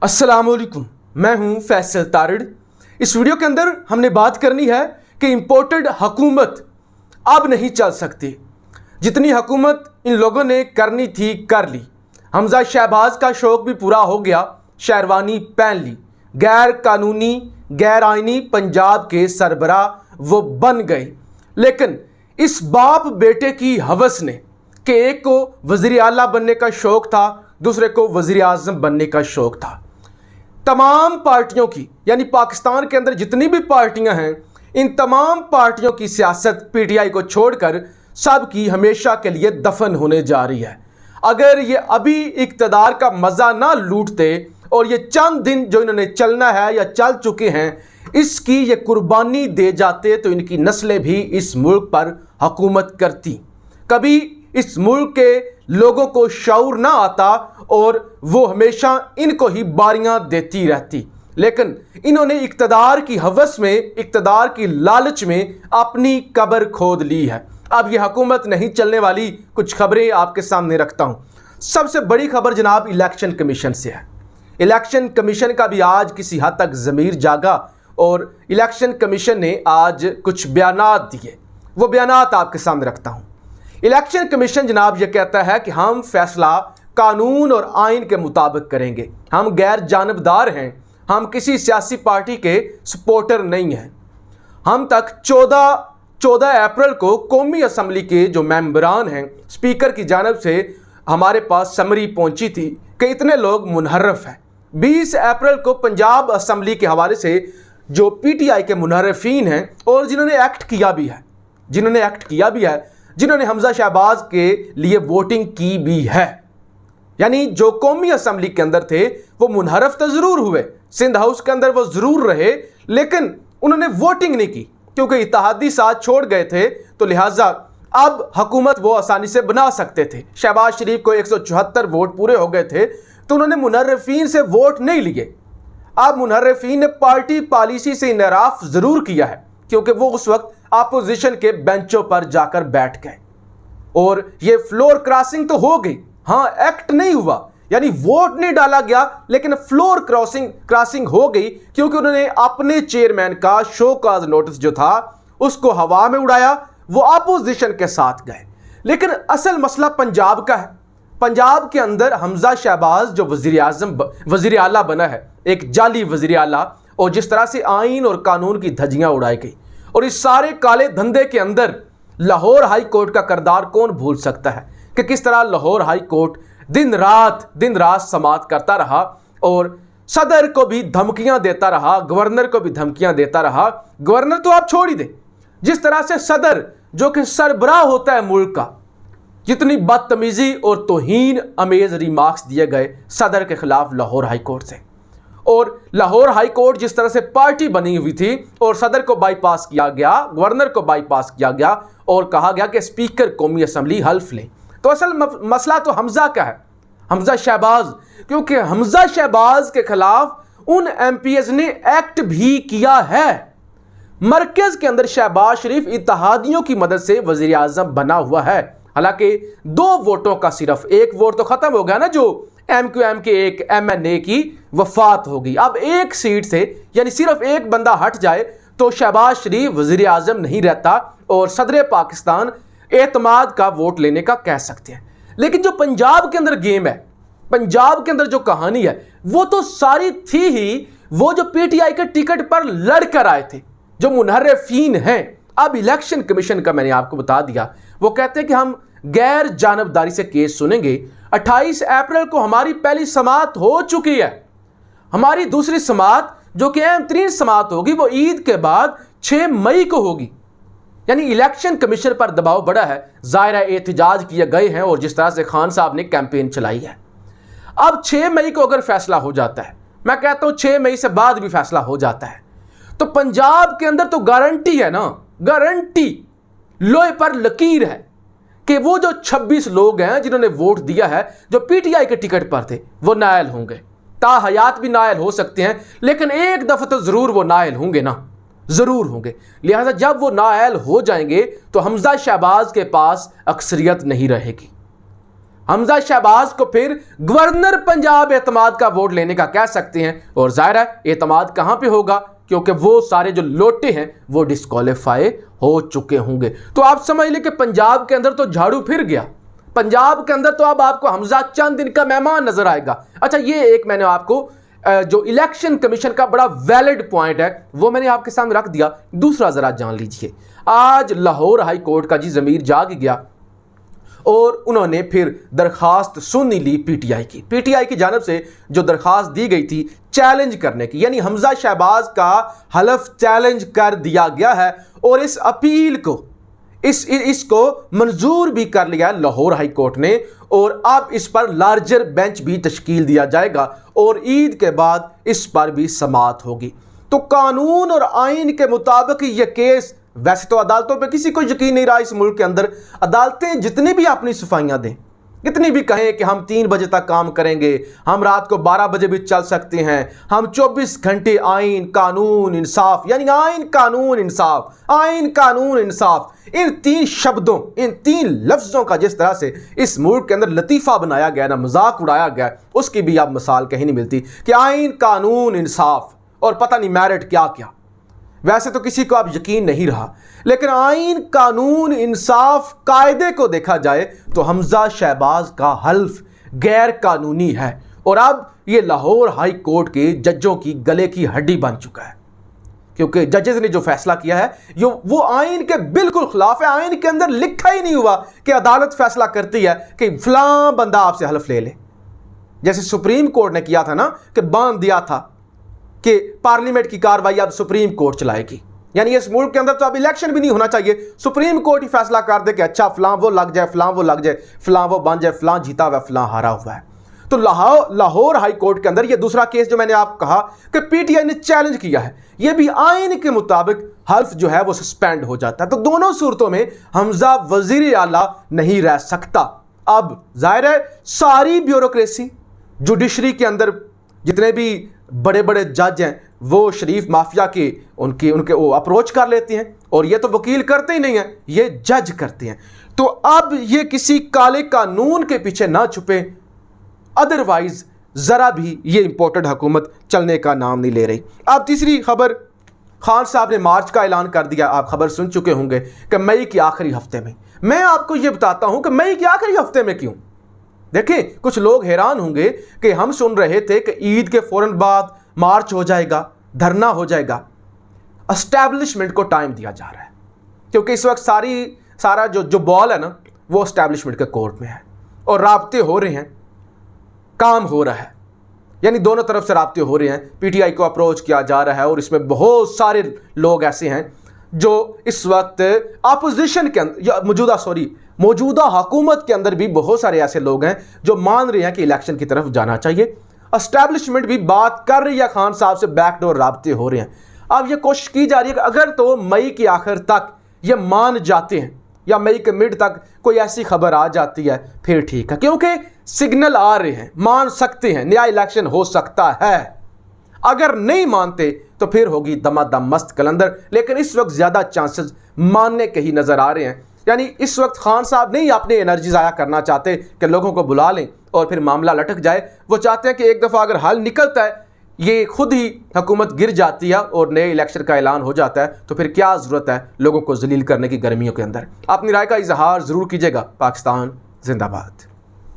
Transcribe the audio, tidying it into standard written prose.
अस्सलामुअलैकुम, मैं हूं फैसल तारिड़। इस वीडियो के अंदर हमने बात करनी है कि इंपोर्टेड हुकूमत अब नहीं चल सकती। जितनी हुकूमत इन लोगों ने करनी थी कर ली। हमजा शहबाज का शौक भी पूरा हो गया, शेरवानी पहन ली। गैर कानूनी गैर आइनी पंजाब के सरबराह वो बन गए। लेकिन इस बाप बेटे की हवस ने कि एक को वज़ीर आला बनने का शौक था, दूसरे को वज़ीर आज़म बनने का शौक था। तमाम पार्टियों की, यानी पाकिस्तान के अंदर जितनी भी पार्टियां हैं, इन तमाम पार्टियों की सियासत पीटीआई को छोड़कर सब की हमेशा के लिए दफन होने जा रही है। अगर ये अभी इक़्तिदार का मज़ा ना लूटते और ये चंद दिन जो इन्होंने चलना है या चल चुके हैं इसकी ये कुर्बानी दे जाते तो इनकी नस्लें भी इस मुल्क पर हुकूमत करती। कभी इस मुल्क के लोगों को शऊर ना आता और वो हमेशा इनको ही बारियां देती रहती। लेकिन इन्होंने इक़्तिदार की हवस में, इक़्तिदार की लालच में अपनी कब्र खोद ली है। अब ये हुकूमत नहीं चलने वाली। कुछ खबरें आपके सामने रखता हूँ। सबसे बड़ी खबर जनाब इलेक्शन कमीशन से है। इलेक्शन कमीशन का भी आज किसी हद तक ज़मीर जागा और इलेक्शन कमीशन ने आज कुछ बयानात दिए। वो बयानात आपके सामने रखता हूँ। इलेक्शन कमीशन जनाब ये कहता है कि हम फैसला कानून और आइन के मुताबिक करेंगे। हम गैर जानबदार हैं, हम किसी सियासी पार्टी के सपोर्टर नहीं हैं। हम तक 14 अप्रैल को कौमी असम्बली के जो मेंबरान हैं, स्पीकर की जानब से हमारे पास समरी पहुंची थी कि इतने लोग मुनहरफ हैं। 20 अप्रैल को पंजाब असम्बली के हवाले से जो पीटीआई के मुनहरफीन हैं और जिन्होंने एक्ट किया भी है, जिन्होंने हमजा शहबाज के लिए वोटिंग की भी है, यानी जो कौमी असम्बली के अंदर थे वो मुनहरफ तो ज़रूर हुए, सिंध हाउस के अंदर वो ज़रूर रहे, लेकिन उन्होंने वोटिंग नहीं की क्योंकि इत्तेहादी साथ छोड़ गए थे। तो लिहाजा अब हुकूमत वो आसानी से बना सकते थे। शहबाज शरीफ को 174 वोट पूरे हो गए थे तो उन्होंने मुनहरफीन से वोट नहीं लिए। अब मुनहरफीन ने पार्टी पॉलिसी से इनराफ ज़रूर किया है क्योंकि वो उस वक्त अपोजिशन के बेंचों पर जाकर बैठ गए और ये फ्लोर क्रॉसिंग तो हो गई। हाँ, एक्ट नहीं हुआ, यानी वोट नहीं डाला गया, लेकिन फ्लोर क्रॉसिंग हो गई क्योंकि उन्होंने अपने चेयरमैन का शो काज नोटिस जो था उसको हवा में उड़ाया, वो अपोजिशन के साथ गए। लेकिन असल मसला पंजाब का है। पंजाब के अंदर हमजा शहबाज जो वज़ीर आला बना है, एक जाली वज़ीर आला, और जिस तरह से आइन और कानून की धज्जियां उड़ाई गई, और इस सारे काले धंधे के अंदर लाहौर हाई कोर्ट का किरदार कौन भूल सकता है कि किस तरह लाहौर हाई कोर्ट दिन रात समाअत करता रहा और सदर को भी धमकियां देता रहा, गवर्नर को भी धमकियां देता रहा। गवर्नर तो आप छोड़ ही दे, जिस तरह से सदर जो कि सरबराह होता है मुल्क का, जितनी बदतमीजी और तौहीन अमेज रिमार्क्स दिए गए सदर के खिलाफ लाहौर हाई कोर्ट से। और लाहौर हाई कोर्ट जिस तरह से पार्टी बनी हुई थी और सदर को बाईपास किया गया, गवर्नर को बाईपास किया गया और कहा गया कि स्पीकर कौमी असम्बली हल्फ ले। तो असल मसला तो हमजा का है, हमजा शहबाज, क्योंकि हमजा शहबाज के खिलाफ उन एमपीएस ने एक्ट भी किया है। मरकज के अंदर शहबाज शरीफ इत्तेहादियों की मदद से वज़ीर आज़म बना हुआ है। हालांकि 2 वोटों का सिर्फ एक वोट तो खत्म हो गया ना, जो MQM के एक MNA की वफात होगी। अब एक सीट से, यानी सिर्फ एक बंदा हट जाए तो शहबाज शरीफ वज़ीर आज़म नहीं रहता और सदर पाकिस्तान एतमाद का वोट लेने का कह सकते हैं। लेकिन जो पंजाब के अंदर गेम है, पंजाब के अंदर जो कहानी है, वो तो सारी थी ही वो जो पीटीआई के टिकट पर लड़कर आए थे, जो मुनहरफीन हैं। अब इलेक्शन कमीशन का मैंने आपको बता दिया, वो कहते हैं कि हम गैर जानबदारी से केस सुनेंगे। 28 अप्रैल को हमारी पहली समाअत हो चुकी है। हमारी दूसरी समाअत जो कि अहम तरीन समाअत होगी वो ईद के बाद 6 मई को होगी। यानी इलेक्शन कमीशन पर दबाव बढ़ा है, ज़ाहिर एहतजाज किए गए हैं और जिस तरह से खान साहब ने कैंपेन चलाई है। अब 6 मई को अगर फैसला हो जाता है, मैं कहता हूं 6 मई से बाद भी फैसला हो जाता है, तो पंजाब के अंदर तो गारंटी है ना, गारंटी लोहे पर लकीर है कि वो जो 26 लोग हैं जिन्होंने वोट दिया है, जो पीटीआई के टिकट पर थे, वो नायल होंगे। ताहयात भी नायल हो सकते हैं, लेकिन एक दफ़ा तो ज़रूर वो नायल होंगे ना, ज़रूर होंगे। लिहाजा जब वो नायल हो जाएंगे तो हमजा शहबाज के पास अक्सरियत नहीं रहेगी। हमजा शहबाज को फिर गवर्नर पंजाब एतमाद का वोट लेने का कह सकते हैं। और जाहिर है एतमाद कहां पे होगा, क्योंकि वो सारे जो लोटे हैं वो डिस्क्वालीफाई हो चुके होंगे। तो आप समझ लें कि पंजाब के अंदर तो झाड़ू फिर गया। पंजाब के अंदर तो अब आपको हमजा चंद दिन का मेहमान नजर आएगा। अच्छा, ये एक मैंने आपको जो इलेक्शन कमीशन का बड़ा वैलिड पॉइंट है वो मैंने आपके सामने रख दिया। दूसरा जरा जान लीजिए, आज लाहौर हाई कोर्ट का जी ज़मीर जाग गया और उन्होंने फिर दरखास्त सुन ली पीटीआई की जानब से जो दरखास्त दी गई थी चैलेंज करने की, यानी हमजा शहबाज का हलफ चैलेंज कर दिया गया है और इस अपील को इसको मंजूर भी कर लिया लाहौर हाई कोर्ट ने। और अब इस पर लार्जर बेंच भी तश्कील दिया जाएगा और ईद के बाद इस पर भी समाअत होगी। तो कानून और आइन के मुताबिक ये केस, वैसे तो अदालतों पे किसी को यकीन नहीं रहा इस मुल्क के अंदर। अदालतें जितनी भी अपनी सफाइयां दें, कितनी भी कहें कि हम 3 बजे तक काम करेंगे, हम रात को 12 बजे भी चल सकते हैं, हम 24 घंटे आइन कानून इंसाफ, यानी आइन कानून इंसाफ, आइन कानून इंसाफ, इन 3 शब्दों, इन 3 लफ्ज़ों का जिस तरह से इस मुल्क के अंदर लतीफ़ा बनाया गया ना, मजाक उड़ाया गया, उसकी भी अब मिसाल कहीं नहीं मिलती कि आइन कानून इंसाफ और पता नहीं मैरिट क्या क्या। वैसे तो किसी को अब यकीन नहीं रहा, लेकिन आइन कानून इंसाफ कायदे को देखा जाए तो हमजा शहबाज का हल्फ गैर कानूनी है और अब ये लाहौर हाई कोर्ट के जजों की गले की हड्डी बन चुका है, क्योंकि जजेस ने जो फैसला किया है वो आइन के बिल्कुल खिलाफ है। आइन के अंदर लिखा ही नहीं हुआ कि अदालत फैसला करती है कि फलां बंदा आपसे हल्फ ले ले, जैसे सुप्रीम कोर्ट ने किया था ना कि बांध दिया था कि पार्लियामेंट की कार्रवाई अब सुप्रीम कोर्ट चलाएगी। यानी इस मुल्क के अंदर तो अब इलेक्शन भी नहीं होना चाहिए, सुप्रीम कोर्ट ही फैसला कर दे कि अच्छा फलां वो लग जाए, फलां वो लग जाए, फलां वो बन जाए, फलां जीता हुआ, फलां हारा हुआ है। तो लाहौर हाई कोर्ट के अंदर ये दूसरा केस जो मैंने आपको कहा कि पीटीआई ने चैलेंज किया है, ये भी आइन के मुताबिक हल्फ जो है वो सस्पेंड हो जाता है। तो दोनों सूरतों में हमजा वजीर आला नहीं रह सकता। अब जाहिर है सारी ब्यूरोक्रेसी जुडिशरी के अंदर जितने भी बड़े बड़े जज हैं वो शरीफ माफिया के उनके वो अप्रोच कर लेते हैं और ये तो वकील करते ही नहीं हैं, ये जज करते हैं। तो अब ये किसी काले कानून के पीछे ना छुपे, अदरवाइज जरा भी ये इंपोर्टेड हुकूमत चलने का नाम नहीं ले रही। अब तीसरी खबर, खान साहब ने मार्च का ऐलान कर दिया। आप खबर सुन चुके होंगे कि मई के आखिरी हफ्ते में। मैं आपको ये बताता हूं कि मई के आखिरी हफ्ते में क्यों। देखिए, कुछ लोग हैरान होंगे कि हम सुन रहे थे कि ईद के फौरन बाद मार्च हो जाएगा, धरना हो जाएगा। एस्टैब्लिशमेंट को टाइम दिया जा रहा है क्योंकि इस वक्त सारा जो बॉल है ना वो एस्टैब्लिशमेंट के कोर्ट में है और राब्ते हो रहे हैं, काम हो रहा है, यानी दोनों तरफ से राब्ते हो रहे हैं। पीटीआई को अप्रोच किया जा रहा है और इसमें बहुत सारे लोग ऐसे हैं जो इस वक्त अपोजिशन के अंदर या मौजूदा हुकूमत के अंदर भी बहुत सारे ऐसे लोग हैं जो मान रहे हैं कि इलेक्शन की तरफ जाना चाहिए। एस्टैब्लिशमेंट भी बात कर रही है खान साहब से, बैकडोर राब्ते हो रहे हैं। अब ये कोशिश की जा रही है कि अगर तो मई के आखिर तक ये मान जाते हैं या मई के मिड तक कोई ऐसी खबर आ जाती है फिर ठीक है, क्योंकि सिग्नल आ रहे हैं, मान सकते हैं नया इलेक्शन हो सकता है। अगर नहीं मानते तो फिर होगी दमादम मस्त कलंदर, लेकिन इस वक्त ज़्यादा चांसेस मानने के ही नज़र आ रहे हैं। यानी इस वक्त खान साहब नहीं अपनी एनर्जी ज़ाया करना चाहते कि लोगों को बुला लें और फिर मामला लटक जाए। वो चाहते हैं कि एक दफ़ा अगर हल निकलता है, ये खुद ही हुकूमत गिर जाती है और नए इलेक्शन का ऐलान हो जाता है, तो फिर क्या ज़रूरत है लोगों को जलील करने की गर्मियों के अंदर। अपनी राय का इजहार ज़रूर कीजिएगा। पाकिस्तान जिंदाबाद।